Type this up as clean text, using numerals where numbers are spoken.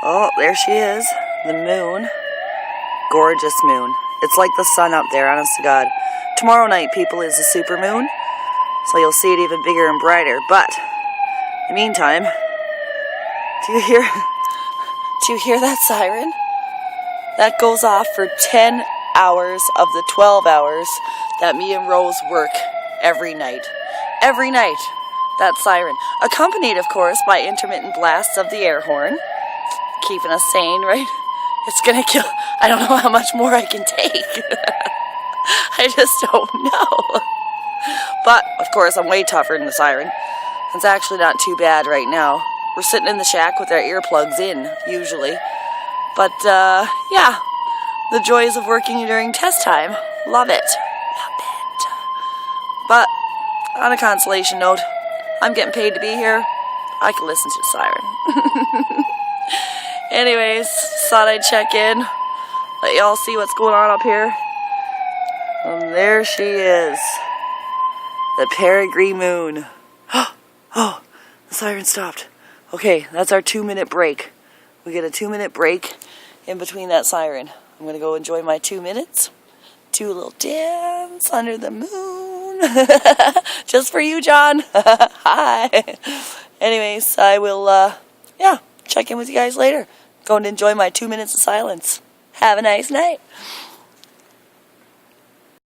Oh, there she is. The moon. Gorgeous moon. It's like the sun up there, honest to God. Tomorrow night, people, is the super moon, so you'll see it even bigger and brighter. But in the meantime, do you hear that siren? That goes off for 10 hours of the 12 hours that me and Rose work every night. Every night, that siren. Accompanied, of course, by intermittent blasts of the air horn. Keeping us sane, right? It's gonna kill. I don't know how much more I can take. I just don't know. But, of course, I'm way tougher than the siren. It's actually not too bad right now. We're sitting in the shack with our earplugs in, usually. But, yeah. The joys of working during test time. Love it. Love it. But, on a consolation note, I'm getting paid to be here. I can listen to the siren. Anyways, thought I'd check in. Let y'all see what's going on up here. And there she is. The Peregrine moon. Oh, the siren stopped. Okay, that's our 2-minute break. We get a 2-minute break in between that siren. I'm going to go enjoy my 2 minutes. Do a little dance under the moon. Just for you, John. Hi. Anyways, I will, check in with you guys later. Going to enjoy my 2 minutes of silence. Have a nice night.